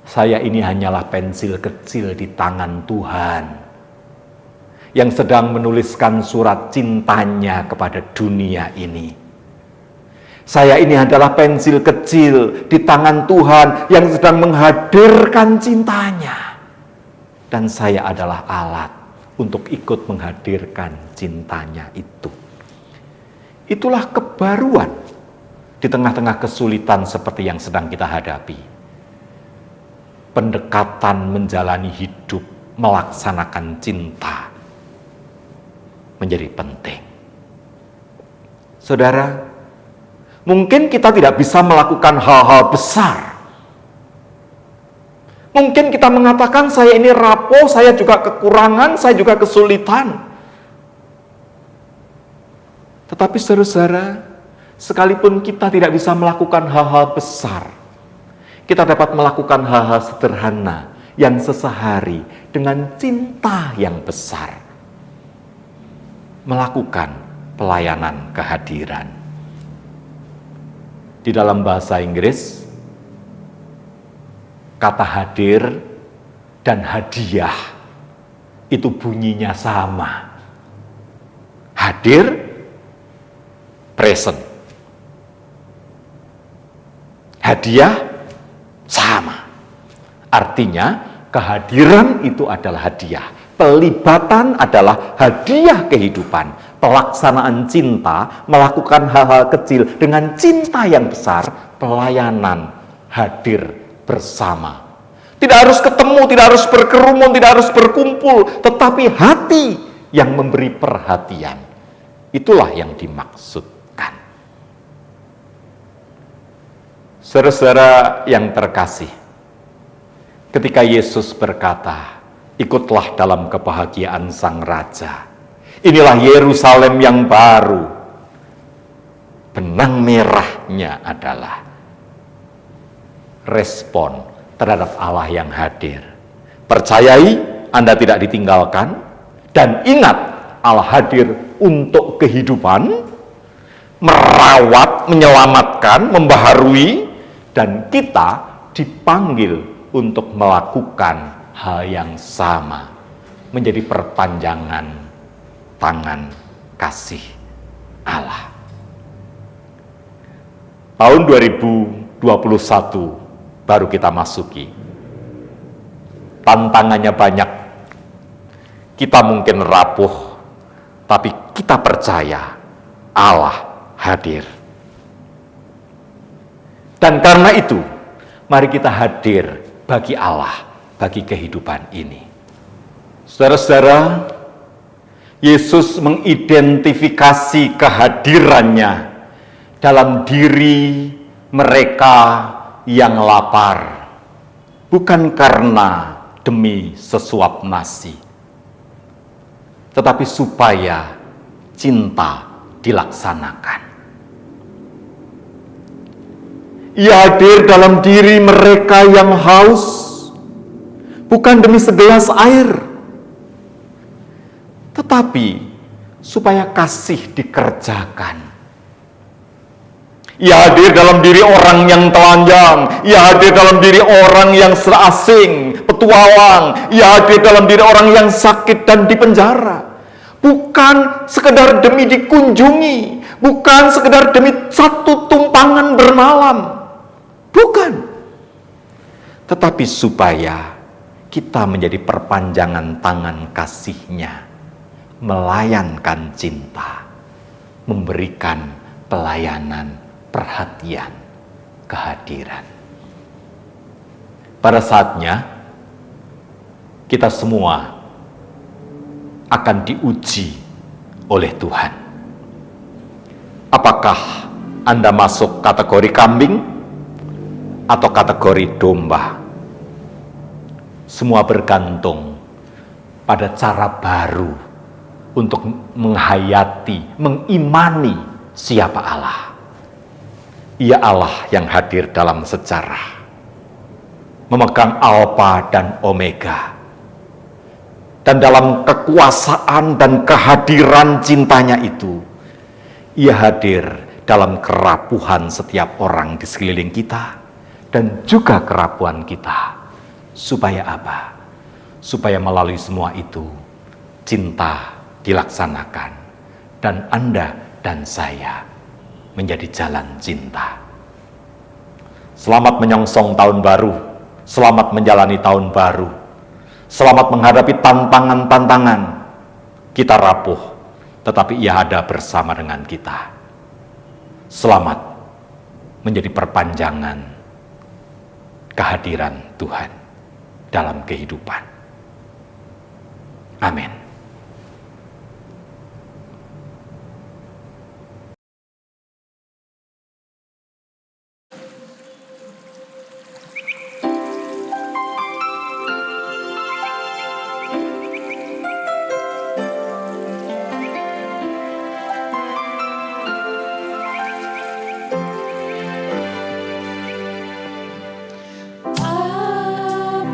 Saya ini hanyalah pensil kecil di tangan Tuhan yang sedang menuliskan surat cintanya kepada dunia ini. Saya ini adalah pensil kecil di tangan Tuhan yang sedang menghadirkan cintanya. Dan saya adalah alat untuk ikut menghadirkan cintanya itu. Itulah kebaruan di tengah-tengah kesulitan seperti yang sedang kita hadapi. Pendekatan menjalani hidup, melaksanakan cinta menjadi penting. Saudara, mungkin kita tidak bisa melakukan hal-hal besar. Mungkin kita mengatakan, saya ini rapuh, saya juga kekurangan, saya juga kesulitan. Tetapi saudara, sekalipun kita tidak bisa melakukan hal-hal besar, kita dapat melakukan hal-hal sederhana yang sesehari dengan cinta yang besar. Melakukan pelayanan kehadiran. Di dalam bahasa Inggris, kata hadir dan hadiah itu bunyinya sama. Hadir, present. Hadiah, sama. Artinya, kehadiran itu adalah hadiah. Pelibatan adalah hadiah kehidupan. Pelaksanaan cinta, melakukan hal-hal kecil dengan cinta yang besar, pelayanan, hadir bersama. Tidak harus ketemu, tidak harus berkerumun, tidak harus berkumpul, tetapi hati yang memberi perhatian. Itulah yang dimaksudkan. Saudara-saudara yang terkasih, ketika Yesus berkata, ikutlah dalam kebahagiaan Sang Raja. Inilah Yerusalem yang baru. Benang merahnya adalah respon terhadap Allah yang hadir. Percayai Anda tidak ditinggalkan, dan ingat Allah hadir untuk kehidupan, merawat, menyelamatkan, membaharui, dan kita dipanggil untuk melakukan hal yang sama, menjadi perpanjangan tangan kasih Allah. Tahun 2021 baru kita masuki. Tantangannya banyak. Kita mungkin rapuh, tapi kita percaya Allah hadir. Dan karena itu, mari kita hadir bagi Allah, bagi kehidupan ini. Saudara-saudara, Yesus mengidentifikasi kehadirannya dalam diri mereka yang lapar, bukan karena demi sesuap nasi, tetapi supaya cinta dilaksanakan. Ia hadir dalam diri mereka yang haus, bukan demi segelas air, tetapi supaya kasih dikerjakan. Ia hadir dalam diri orang yang telanjang, ia hadir dalam diri orang yang serasing, petualang, ia hadir dalam diri orang yang sakit dan dipenjara. Bukan sekedar demi dikunjungi, bukan sekedar demi satu tumpangan bermalam, bukan. Tetapi supaya kita menjadi perpanjangan tangan kasih-Nya, melayankan cinta, memberikan pelayanan, perhatian, kehadiran. Pada saatnya, kita semua akan diuji oleh Tuhan. Apakah Anda masuk kategori kambing atau kategori domba? Semua bergantung pada cara baru untuk menghayati, mengimani siapa Allah. Ia Allah yang hadir dalam sejarah, memegang Alfa dan Omega. Dan dalam kekuasaan dan kehadiran cintanya itu, Ia hadir dalam kerapuhan setiap orang di sekeliling kita dan juga kerapuhan kita. Supaya apa? Supaya melalui semua itu, cinta dilaksanakan dan Anda dan saya menjadi jalan cinta. Selamat menyongsong tahun baru, selamat menjalani tahun baru, selamat menghadapi tantangan-tantangan. Kita rapuh, tetapi Ia ada bersama dengan kita. Selamat menjadi perpanjangan kehadiran Tuhan dalam kehidupan. Amin.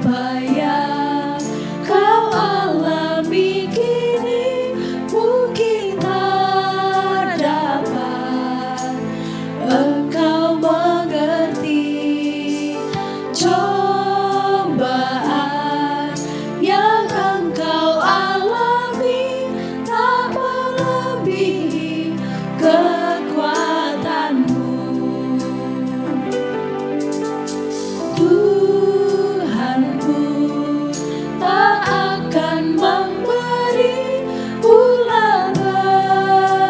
Apa yang kau alami kini mungkin tak dapat engkau mengerti. Cobaan yang engkau alami tak melebihi kekuatanmu. Tuhanku tak akan memberi ular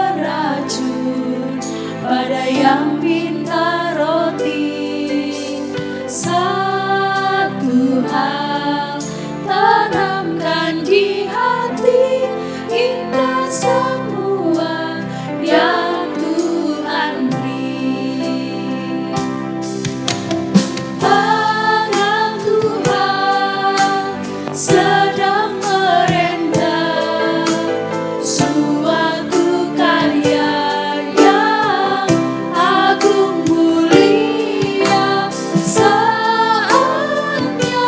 beracun pada yang minta roti. Satu hal tanamkan di hati, indah semua yang Tuhan beri. Tangan Tuhan sedang merendam suatu karya yang agung mulia. Saatnya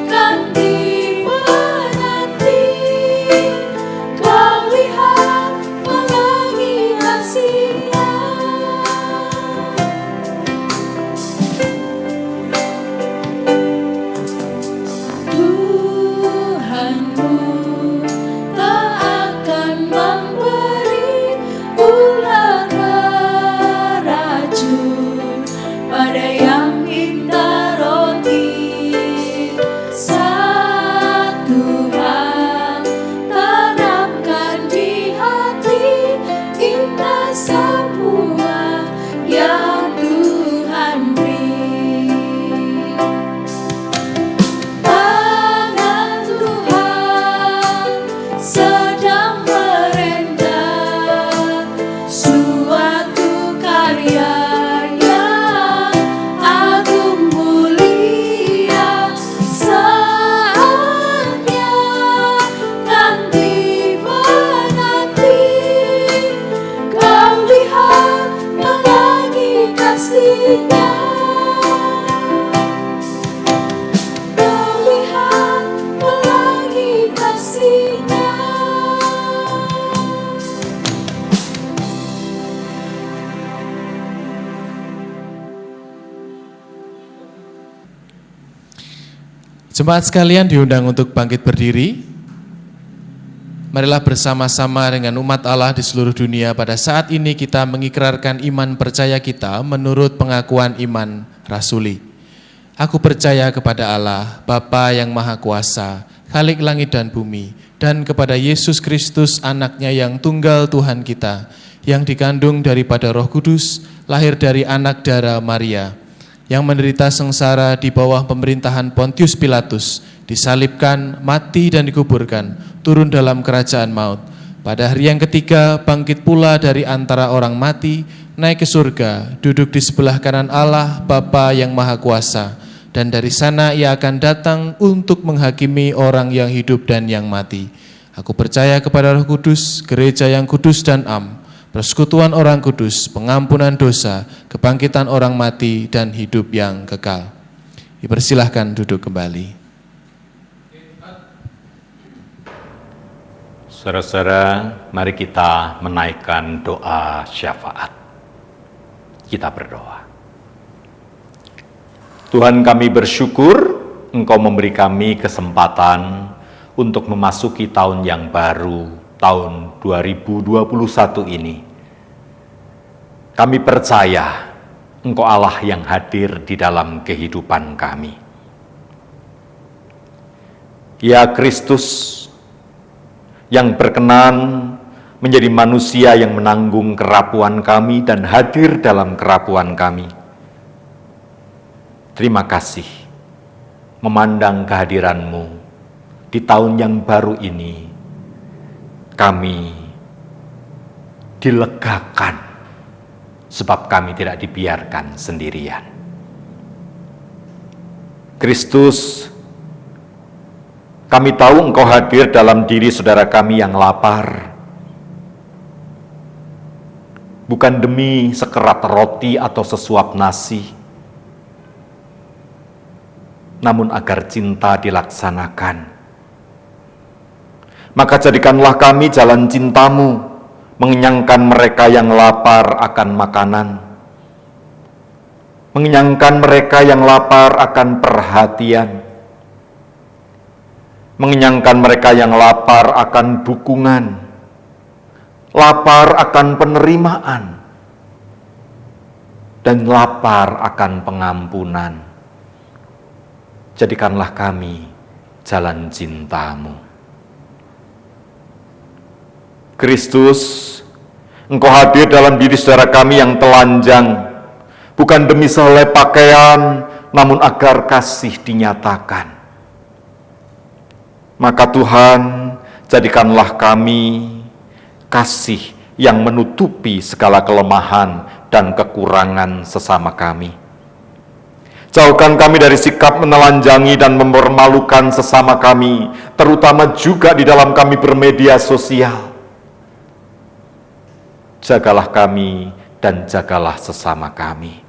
kan dimenanti, kau lihat pelangi hasilnya. Tuhanmu tak akan memberi ular beracun pada yang minta roti. Satu hal tanamkan di hati, indah semua yang Tuhan beri. Tangan Tuhan sedang merendam suatu karya yang agung mulia. Saatnya kan dimenanti, kau lihat pelangi kasih-Nya. Kau lihat pelangi kasih-Nya. Jemaat sekalian diundang untuk bangkit berdiri. Marilah bersama-sama dengan umat Allah di seluruh dunia pada saat ini kita mengikrarkan iman percaya kita menurut pengakuan iman rasuli. Aku percaya kepada Allah, Bapa yang Maha Kuasa, Khalik langit dan bumi, dan kepada Yesus Kristus, anaknya yang tunggal Tuhan kita, yang dikandung daripada Roh Kudus, lahir dari anak darah Maria, yang menderita sengsara di bawah pemerintahan Pontius Pilatus, disalibkan, mati dan dikuburkan, turun dalam kerajaan maut. Pada hari yang ketiga, bangkit pula dari antara orang mati, naik ke surga, duduk di sebelah kanan Allah, Bapa yang Maha Kuasa, dan dari sana ia akan datang untuk menghakimi orang yang hidup dan yang mati. Aku percaya kepada Roh Kudus, gereja yang kudus dan am, persekutuan orang kudus, pengampunan dosa, kebangkitan orang mati, dan hidup yang kekal. Dipersilahkan duduk kembali. Saudara-saudara, mari kita menaikkan doa syafaat. Kita berdoa. Tuhan, kami bersyukur Engkau memberi kami kesempatan untuk memasuki tahun yang baru, tahun 2021 ini. Kami percaya Engkau Allah yang hadir di dalam kehidupan kami. Ya Kristus, yang berkenan menjadi manusia yang menanggung kerapuan kami dan hadir dalam kerapuan kami. Terima kasih memandang kehadiran-Mu di tahun yang baru ini. Kami dilegakan sebab kami tidak dibiarkan sendirian. Kristus, kami tahu Engkau hadir dalam diri saudara kami yang lapar, bukan demi sekerat roti atau sesuap nasi, namun agar cinta dilaksanakan. Maka jadikanlah kami jalan cinta-Mu, mengenyangkan mereka yang lapar akan makanan, mengenyangkan mereka yang lapar akan perhatian, mengenyangkan mereka yang lapar akan dukungan, lapar akan penerimaan, dan lapar akan pengampunan. Jadikanlah kami jalan cinta-Mu. Kristus, Engkau hadir dalam diri saudara kami yang telanjang, bukan demi sehelai pakaian, namun agar kasih dinyatakan. Maka Tuhan, jadikanlah kami kasih yang menutupi segala kelemahan dan kekurangan sesama kami. Jauhkan kami dari sikap menelanjangi dan mempermalukan sesama kami, terutama juga di dalam kami bermedia sosial. Jagalah kami dan jagalah sesama kami.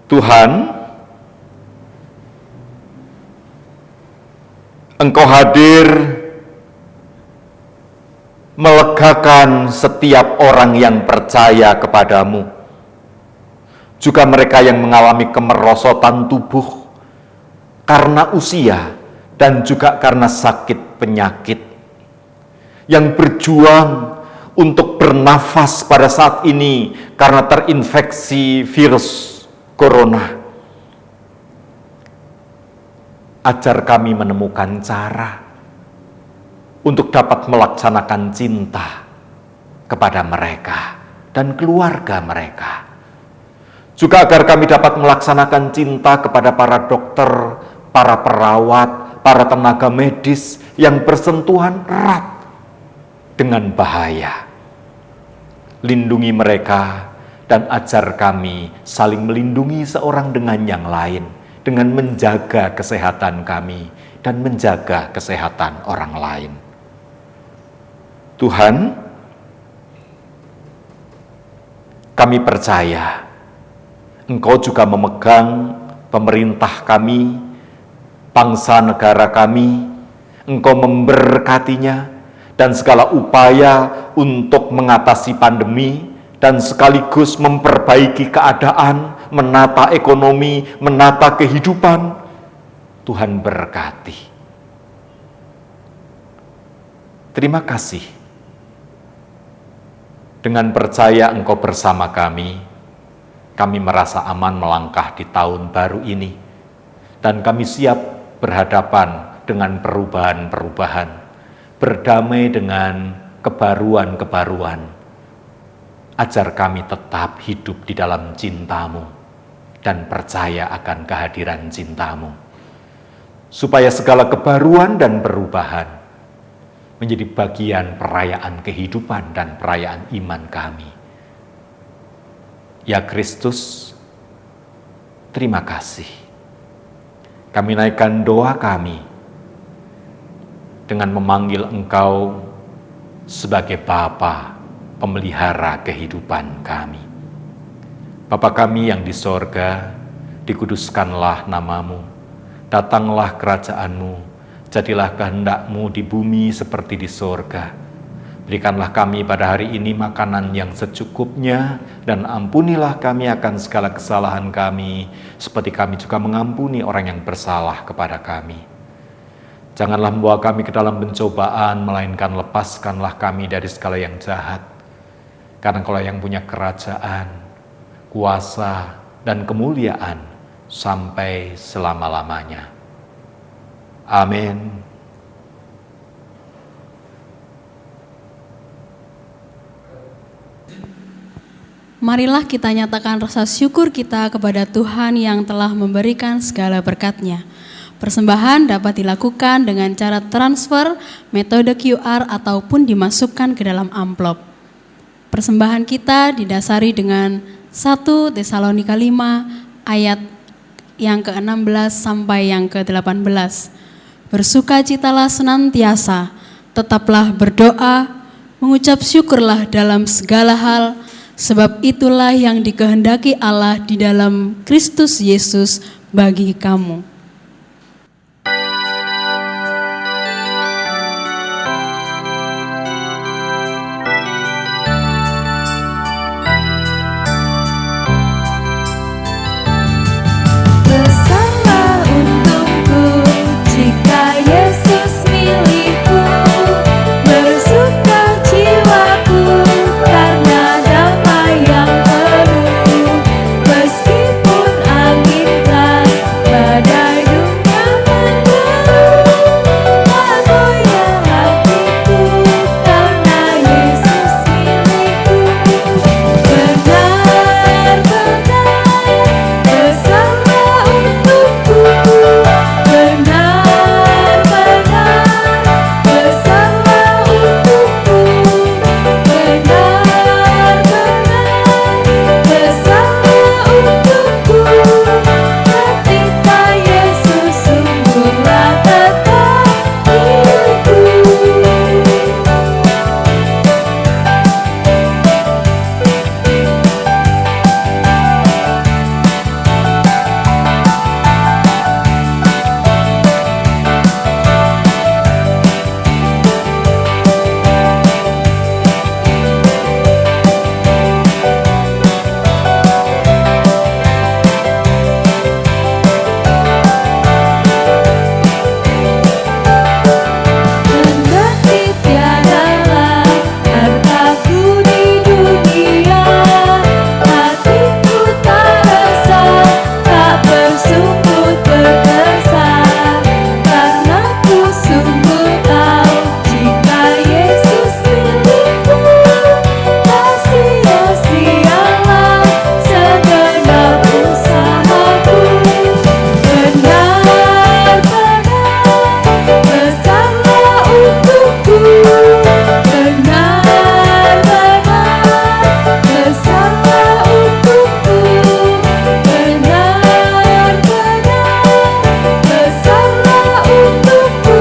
Tuhan, Engkau hadir melegakan setiap orang yang percaya kepadamu, juga mereka yang mengalami kemerosotan tubuh karena usia dan juga karena sakit penyakit, yang berjuang untuk bernafas pada saat ini karena terinfeksi virus corona. Ajar kami menemukan cara untuk dapat melaksanakan cinta kepada mereka dan keluarga mereka. Juga agar kami dapat melaksanakan cinta kepada para dokter, para perawat, para tenaga medis yang bersentuhan erat dengan bahaya. Lindungi mereka dan ajar kami saling melindungi seorang dengan yang lain dengan menjaga kesehatan kami dan menjaga kesehatan orang lain. Tuhan, kami percaya Engkau juga memegang pemerintah kami, bangsa negara kami. Engkau memberkatinya dan segala upaya untuk mengatasi pandemi dan sekaligus memperbaiki keadaan, menata ekonomi, menata kehidupan. Tuhan berkati. Terima kasih Dengan percaya Engkau bersama kami merasa aman melangkah di tahun baru ini. Dan kami siap berhadapan dengan perubahan-perubahan, berdamai dengan kebaruan-kebaruan. Ajar kami tetap hidup di dalam cinta-Mu dan percaya akan kehadiran cinta-Mu, supaya segala kebaruan dan perubahan menjadi bagian perayaan kehidupan dan perayaan iman kami. Ya Kristus, terima kasih. Kami naikkan doa kami dengan memanggil Engkau sebagai Bapa, pemelihara kehidupan kami. Bapa kami yang di sorga, dikuduskanlah nama-Mu, datanglah kerajaan-Mu, jadilah kehendak-Mu di bumi seperti di sorga. Berikanlah kami pada hari ini makanan yang secukupnya, dan ampunilah kami akan segala kesalahan kami, seperti kami juga mengampuni orang yang bersalah kepada kami. Janganlah membawa kami ke dalam pencobaan, melainkan lepaskanlah kami dari segala yang jahat. Karena Engkaulah yang punya kerajaan, kuasa, dan kemuliaan sampai selama-lamanya. Amin. Marilah kita nyatakan rasa syukur kita kepada Tuhan yang telah memberikan segala berkat-Nya. Persembahan dapat dilakukan dengan cara transfer, metode QR, ataupun dimasukkan ke dalam amplop. Persembahan kita didasari dengan 1 Tesalonika 5 ayat yang ke-16 sampai yang ke-18. Bersukacitalah senantiasa, tetaplah berdoa, mengucap syukurlah dalam segala hal, sebab itulah yang dikehendaki Allah di dalam Kristus Yesus bagi kamu. Bersama untukku jika Yesus milikku, bersuka jiwaku karena damai yang penuh. Meskipun angin keras, badai dunia menerpa, tak goyah hatiku karena Yesus milikku. Benar-benar bersama untukku, benar-benar bersama untukku, benar-benar bersama untukku. Ketika Yesus sungguhlah tetap milikku. Kendati tiadalah hartaku di dunia, hatiku tak resah, tak bersungut berkesan, karena ku sungguh tahu jika Yesus milikku, tak sia-sialah segenap usahaku. Benar-benar bersama untukku, benar-benar bersama untukku, benar-benar bersama untukku.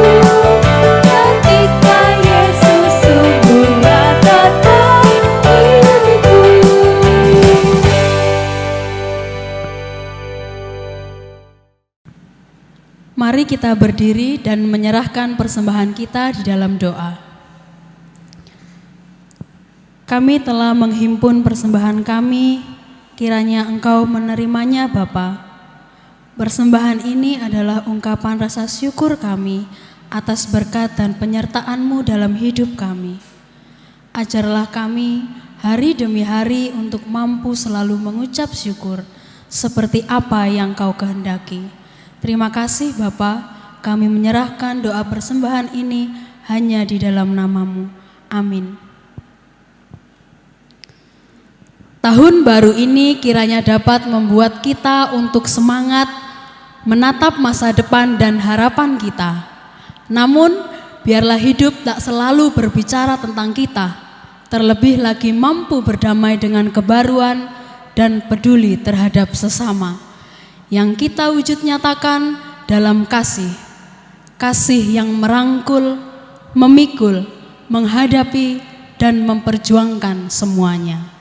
Ketika Yesus sungguhlah tetap milikku. Mari kita berdiri dan menyerahkan persembahan kita di dalam doa. Kami telah menghimpun persembahan kami, kiranya Engkau menerimanya Bapa. Persembahan ini adalah ungkapan rasa syukur kami atas berkat dan penyertaan-Mu dalam hidup kami. Ajarlah kami hari demi hari untuk mampu selalu mengucap syukur seperti apa yang Kau kehendaki. Terima kasih Bapa, kami menyerahkan doa persembahan ini hanya di dalam nama-Mu. Amin. Tahun baru ini kiranya dapat membuat kita untuk semangat menatap masa depan dan harapan kita. Namun, biarlah hidup tak selalu berbicara tentang kita, terlebih lagi mampu berdamai dengan kebaruan dan peduli terhadap sesama, yang kita wujud nyatakan dalam kasih. Kasih yang merangkul, memikul, menghadapi, dan memperjuangkan semuanya.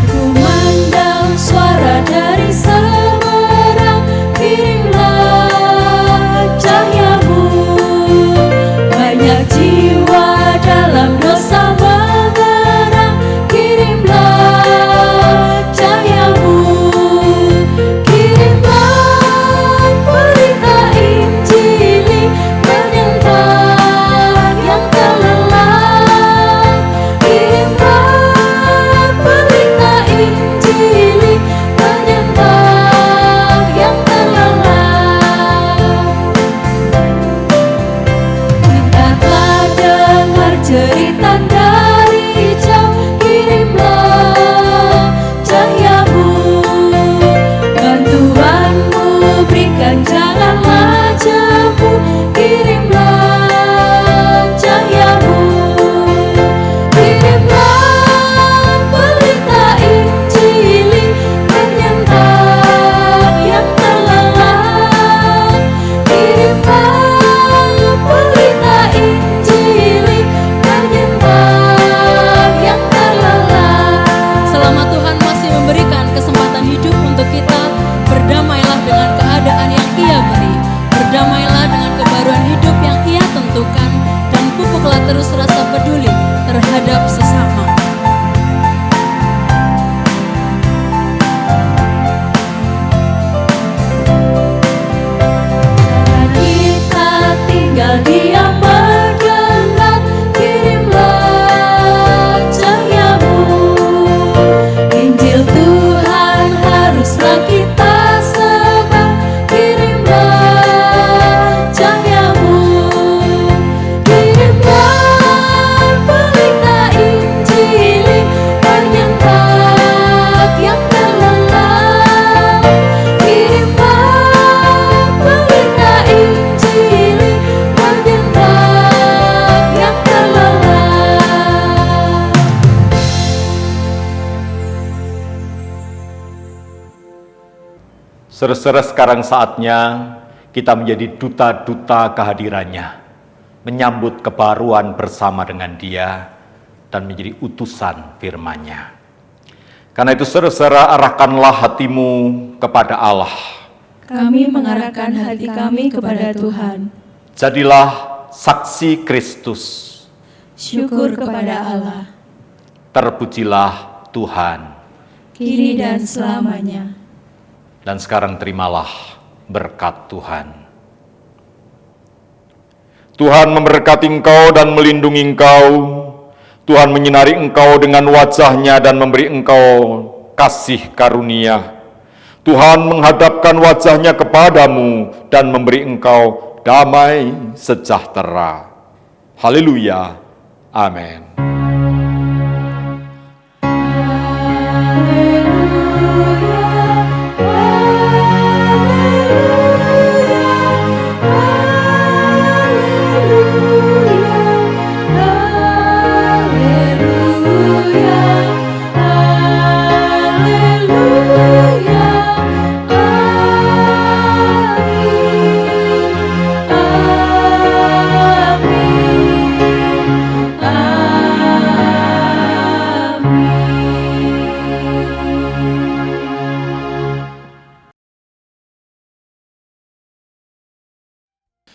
Kumandang suara dari seberang, kirimlah cahaya-Mu. Banyak jiwa dalam dosa mengerang, kirimlah cahaya-Mu. Kirimlah berita Injili, penyembah yang terlelap. Kirimlah berita Injili, penyembah yang terlelap. Kita telah dengar cerita dari jauh, kirimlah cahaya-Mu. Bantuan-Mu berikan, janganlah jemu, kirimlah cahaya-Mu. Kirimlah berita Injili, penyembah yang terlelap. Kirimlah berita Injili, penyembah yang terlelap. Selama Tuhan masih memberikan kesempatan hidup untuk kita, berdamailah dengan keadaan yang Ia beri. Berdamailah dengan kebaruan hidup yang Ia tentukan, dan pupuklah terus rasa peduli terhadap sesama. Kita tinggal diam mendengar, kirimlah cahaya-Mu. Injil Tuhan haruslah kita sebar, kirimlah cahaya-Mu. Kirimlah berita Injili, penyembah yang terlelap. Kirimlah berita Injili, penyembah yang terlelap. Saudara-saudara, sekarang saatnya kita menjadi duta-duta kehadirannya, menyambut kebaruan bersama dengan Dia, dan menjadi utusan firman-Nya. Karena itu saudara-saudara, arahkanlah hatimu kepada Allah. Kami mengarahkan hati kami kepada Tuhan. Jadilah saksi Kristus. Syukur kepada Allah, Terpujilah Tuhan. kini dan selamanya. Dan sekarang terimalah berkat Tuhan. Tuhan memberkati engkau dan melindungi engkau. Tuhan menyinari engkau dengan wajah-Nya dan memberi engkau kasih karunia. Tuhan menghadapkan wajah-Nya kepadamu dan memberi engkau damai sejahtera. Haleluya. Amin.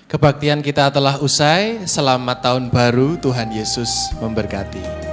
Kebaktian kita telah usai. Selamat tahun baru, Tuhan Yesus memberkati.